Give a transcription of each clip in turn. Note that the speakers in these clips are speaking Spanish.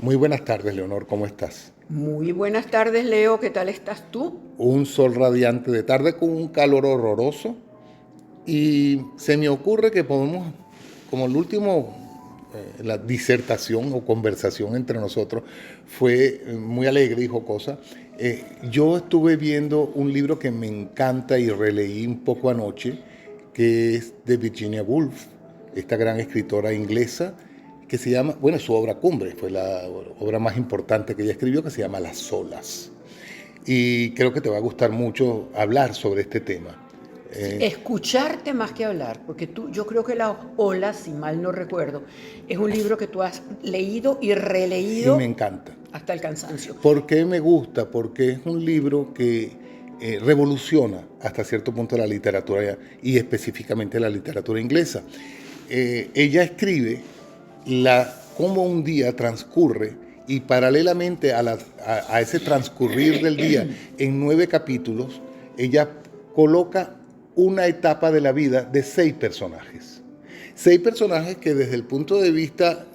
Muy buenas tardes, Leonor, ¿cómo estás? Muy buenas tardes, Leo. ¿Qué tal estás tú? Un sol radiante de tarde con un calor horroroso y se me ocurre que podemos, como el último, la disertación o conversación entre nosotros fue muy alegre y jocosa. Yo estuve viendo un libro que me encanta y releí un poco anoche, que es de Virginia Woolf, esta gran escritora inglesa, que se llama, bueno, su obra cumbre, fue la obra más importante que ella escribió, que se llama Las olas. Y creo que te va a gustar mucho hablar sobre este tema. Sí, Eh, escucharte más que hablar, porque yo creo que Las olas, si mal no recuerdo, es un libro que tú has leído y y me releído encanta. hasta el cansancio. ¿Por qué me gusta? Porque es un libro que revoluciona hasta cierto punto la literatura y específicamente la literatura inglesa. Ella escribe cómo un día transcurre y paralelamente a ese transcurrir del día en 9 capítulos, ella coloca una etapa de la vida de 6 personajes. 6 personajes que desde el punto de vista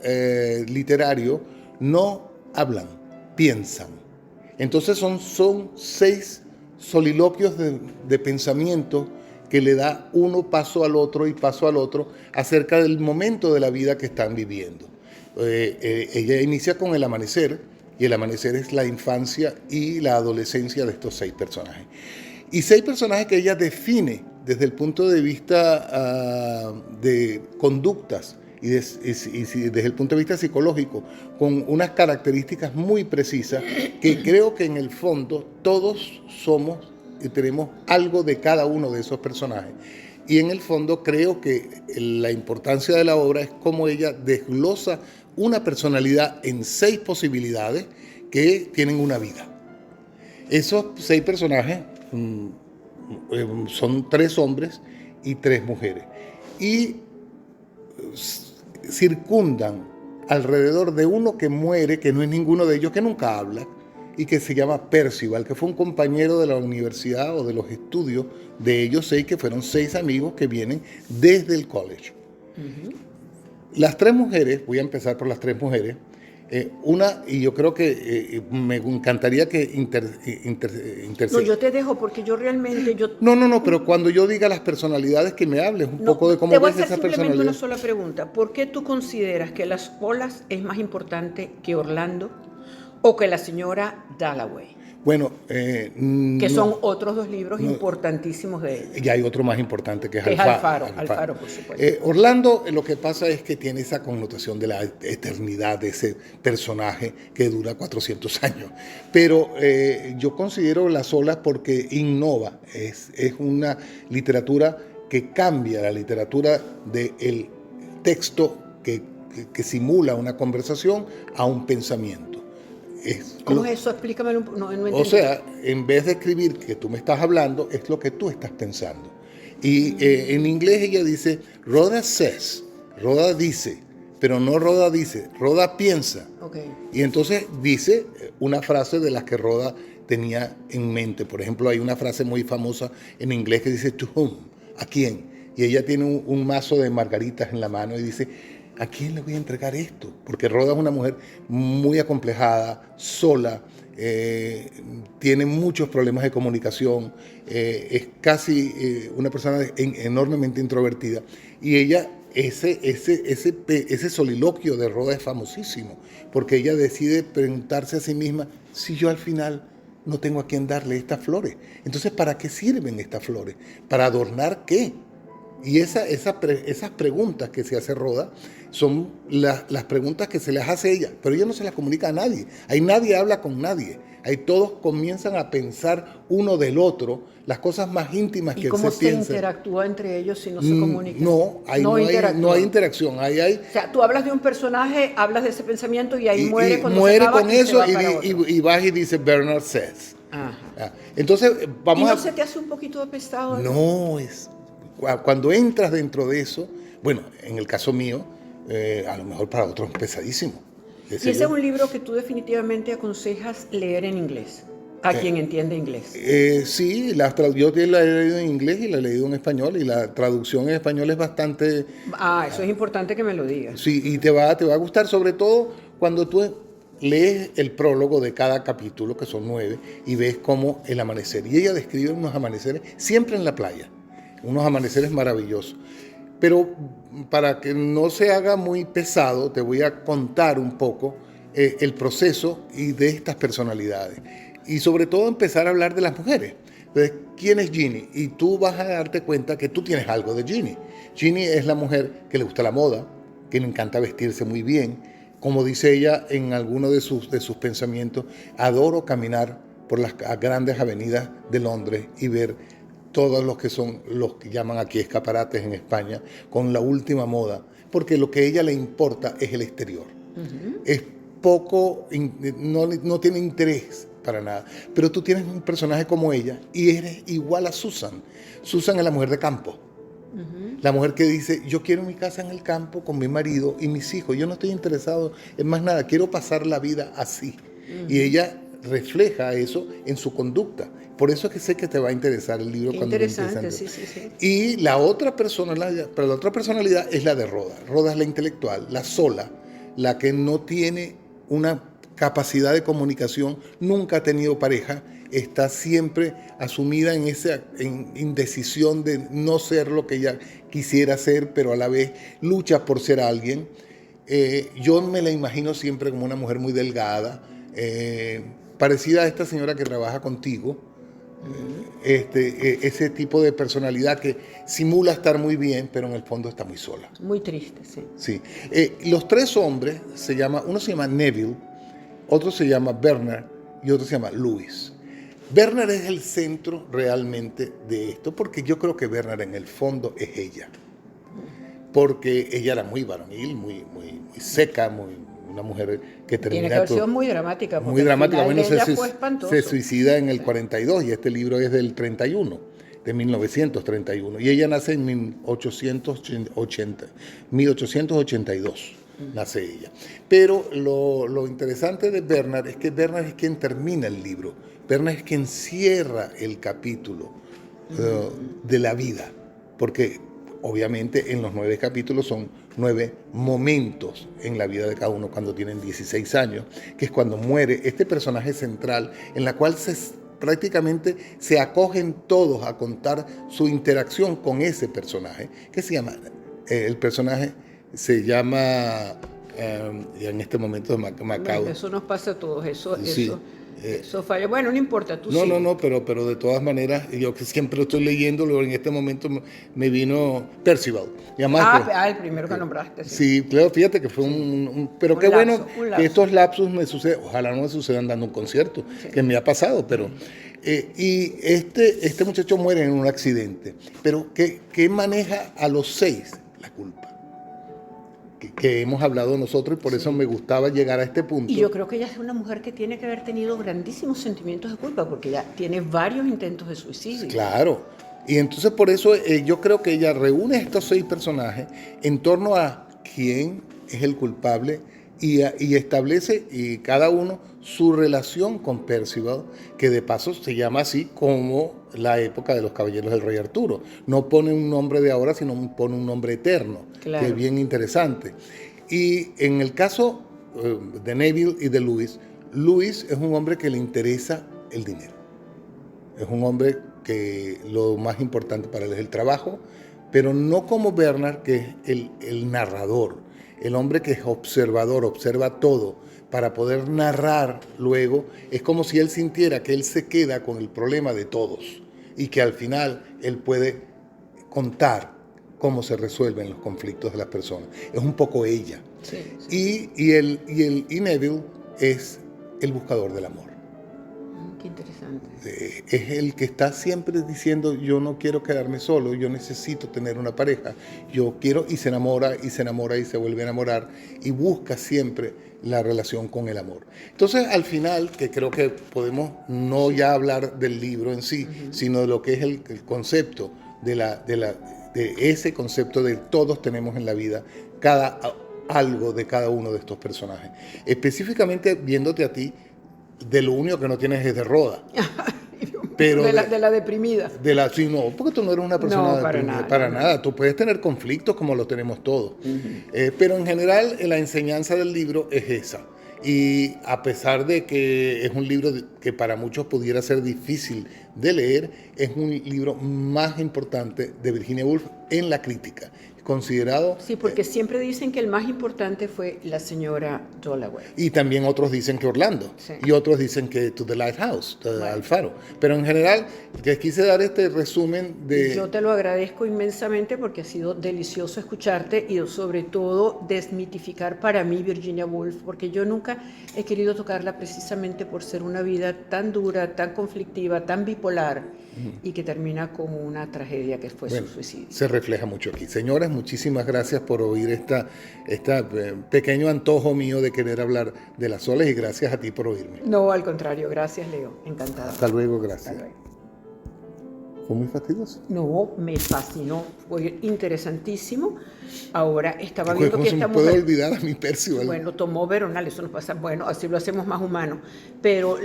literario no hablan, piensan. Entonces son 6 soliloquios de pensamiento que le da uno paso al otro y paso al otro acerca del momento de la vida que están viviendo. Ella inicia con el amanecer, y el amanecer es la infancia y la adolescencia de estos 6 personajes. Y 6 personajes que ella define desde el punto de vista de conductas y desde el punto de vista psicológico, con unas características muy precisas que creo que en el fondo todos somos y tenemos algo de cada uno de esos personajes. Y en el fondo creo que la importancia de la obra es cómo ella desglosa una personalidad en 6 posibilidades que tienen una vida. Esos 6 personajes son 3 hombres y 3 mujeres. Y circundan alrededor de uno que muere, que no es ninguno de ellos, que nunca habla, y que se llama Percival, que fue un compañero de la universidad o de los estudios de ellos 6, que fueron 6 amigos que vienen desde el college. Las 3 mujeres, voy a empezar por las 3 mujeres, una, y yo creo que me encantaría que No, yo te dejo porque yo realmente, No, pero cuando yo diga las personalidades, que me hables un no, poco de te cómo voy a ves hacer esa simplemente una personalidad. sola pregunta. ¿Por qué tú consideras que Las olas es más importante que Orlando o que la señora Dalloway? Bueno, Que son no, otros 2 libros no, importantísimos de ella. y hay otro más importante que es Que es Alfaro. Alfaro, por supuesto. Orlando, lo que pasa es que tiene esa connotación de la eternidad de ese personaje que dura 400 años. Pero yo considero Las olas porque innova, es una literatura que cambia la literatura del texto que simula una conversación a un pensamiento. ¿Cómo es eso? Explícamelo un poco. No, no O entendí. sea, en vez de escribir que tú me estás hablando, es lo que tú estás pensando. Y en inglés ella dice, Rhoda says, Rhoda dice, pero no Rhoda dice, Rhoda piensa. Okay. Y entonces dice una frase de las que Rhoda tenía en mente. Por ejemplo, hay una frase muy famosa en inglés que dice, to whom, ¿a quién? Y ella tiene un mazo de margaritas en la mano y dice, ¿a quién le voy a entregar esto? Porque Rhoda es una mujer muy acomplejada, sola, tiene muchos problemas de comunicación, es casi una persona enormemente introvertida. Y ella, ese soliloquio de Rhoda es famosísimo, porque ella decide preguntarse a sí misma, si yo al final no tengo a quién darle estas flores, entonces ¿para qué sirven estas flores? ¿Para adornar qué? Y esas preguntas que se hace Rhoda son las preguntas que se les hace a ella, pero ella no se las comunica a nadie. Ahí nadie habla con nadie. Ahí todos comienzan a pensar uno del otro las cosas más íntimas ¿Y que cómo se se piensan. interactúa entre ellos si no se comunican? No, ahí No no hay interactúan. interacción. Ahí hay, O sea, tú hablas de un personaje, hablas de ese pensamiento y ahí y muere cuando se muere acaba con y se eso va para otro. y vas y dice Bernard says. Ajá. Ah, entonces, ¿Y vamos no a... se te hace un poquito pesado eso? No, cuando entras dentro de eso, bueno, en el caso mío, a lo mejor para otros es pesadísimo. Y ese es un libro que tú definitivamente aconsejas leer en inglés, a quien entiende inglés. Sí, yo la he leído en inglés y la he leído en español, y la traducción en español es bastante... Ah, eso es importante que me lo digas. Sí, y te va a gustar, sobre todo cuando tú lees el prólogo de cada capítulo, que son 9, y ves cómo el amanecer. Y ella describe unos amaneceres siempre en la playa, unos amaneceres maravillosos. Pero para que no se haga muy pesado, te voy a contar un poco el proceso y de estas personalidades. Y sobre todo empezar a hablar de las mujeres. Entonces, ¿quién es Ginny? Y tú vas a darte cuenta que tú tienes algo de Ginny. Ginny es la mujer que le gusta la moda, que le encanta vestirse muy bien. Como dice ella en alguno de sus pensamientos, adoro caminar por las grandes avenidas de Londres y ver todos los que llaman aquí escaparates en España, con la última moda, porque lo que a ella le importa es el exterior. Es poco, no tiene interés para nada. Pero tú tienes un personaje como ella y eres igual a Susan. Susan es la mujer de campo. La mujer que dice, yo quiero mi casa en el campo con mi marido y mis hijos, yo no estoy interesado en más nada, quiero pasar la vida así. Y ella refleja eso en su conducta. Por eso es que sé que te va a interesar el libro. Qué cuando interesante, sí. Y la otra personalidad es la de Rhoda. Rhoda es la intelectual, la sola, la que no tiene una capacidad de comunicación, nunca ha tenido pareja, está siempre asumida en esa indecisión de no ser lo que ella quisiera ser, pero a la vez lucha por ser alguien. Yo me la imagino siempre como una mujer muy delgada, parecida a esta señora que trabaja contigo, ese tipo de personalidad que simula estar muy bien, pero en el fondo está muy sola. Muy triste, sí. Los tres hombres, uno se llama Neville, otro se llama Bernard y otro se llama Louis. Bernard es el centro realmente de esto, porque yo creo que Bernard en el fondo es ella. Porque ella era muy varonil, muy seca, una mujer que termina... Tiene que haber sido muy dramática. Muy dramática. Bueno, se suicida en el 42 y este libro es del 31, de 1931. Y ella nace en 1882. Nace ella. Pero lo interesante de Bernard es que Bernard es quien termina el libro. Bernard es quien cierra el capítulo de la vida. Porque obviamente en los 9 capítulos son 9 momentos en la vida de cada uno cuando tienen 16 años, que es cuando muere este personaje central, en la cual prácticamente se acogen todos a contar su interacción con ese personaje, que se llama, el personaje se llama, y en este momento me acabo. Eso nos pasa a todos, Sí. Eso falla. Bueno, no importa, tú sí. No, pero de todas maneras, yo que siempre estoy leyéndolo, en este momento me vino Percival. El primero que nombraste. Sí, claro, fíjate que fue pero qué bueno que estos lapsus me suceden. Ojalá no me sucedan dando un concierto, que me ha pasado, pero... y este muchacho muere en un accidente, pero ¿qué maneja a los 6? La culpa. Que hemos hablado nosotros y por eso me gustaba llegar a este punto. Y yo creo que ella es una mujer que tiene que haber tenido grandísimos sentimientos de culpa porque ella tiene varios intentos de suicidio. Claro, y entonces por eso yo creo que ella reúne estos 6 personajes en torno a quién es el culpable y establece cada uno su relación con Percival, que de paso se llama así como la época de los Caballeros del Rey Arturo. No pone un nombre de ahora, sino pone un nombre eterno, claro, que es bien interesante. Y en el caso de Neville y de Louis es un hombre que le interesa el dinero. Es un hombre que lo más importante para él es el trabajo, pero no como Bernard, que es el narrador, el hombre que es observador, observa todo, para poder narrar luego. Es como si él sintiera que él se queda con el problema de todos y que al final él puede contar cómo se resuelven los conflictos de las personas. Es un poco ella. Sí. Y Neville es el buscador del amor. Qué interesante. Es el que está siempre diciendo, yo no quiero quedarme solo, yo necesito tener una pareja, yo quiero, y se enamora y se vuelve a enamorar y busca siempre la relación con el amor. Entonces, al final, que creo que podemos no ya hablar del libro en sí, sino de lo que es el concepto de ese concepto de todos tenemos en la vida algo de cada uno de estos personajes. Específicamente viéndote a ti, de lo único que no tienes es de Rhoda. Pero de la deprimida. Sí, no, porque tú no eres una persona deprimida. Para nada. Tú puedes tener conflictos como los tenemos todos. Pero en general la enseñanza del libro es esa. Y a pesar de que es un libro que para muchos pudiera ser difícil de leer, es un libro más importante de Virginia Woolf en la crítica. Considerado... Sí, porque siempre dicen que el más importante fue la señora Dalloway. Y también otros dicen que Orlando. Sí. Y otros dicen que To the Lighthouse, al faro. Pero en general, que quise dar este resumen de... Yo te lo agradezco inmensamente porque ha sido delicioso escucharte y sobre todo desmitificar para mí Virginia Woolf, porque yo nunca he querido tocarla precisamente por ser una vida tan dura, tan conflictiva, tan bipolar y que termina con una tragedia que fue su suicidio. Se refleja mucho aquí. Señoras, muchísimas gracias por oír esta pequeño antojo mío de querer hablar de las olas y gracias a ti por oírme. No, al contrario, gracias Leo, encantada. Hasta luego, gracias. Hasta luego. ¿Fue muy fastidioso? No, me fascinó, fue interesantísimo. Ahora estaba ¿Cómo viendo que se me esta puede mujer... olvidar a mi Percival? Bueno, tomó Veronal, eso nos pasa, bueno, así lo hacemos más humano, pero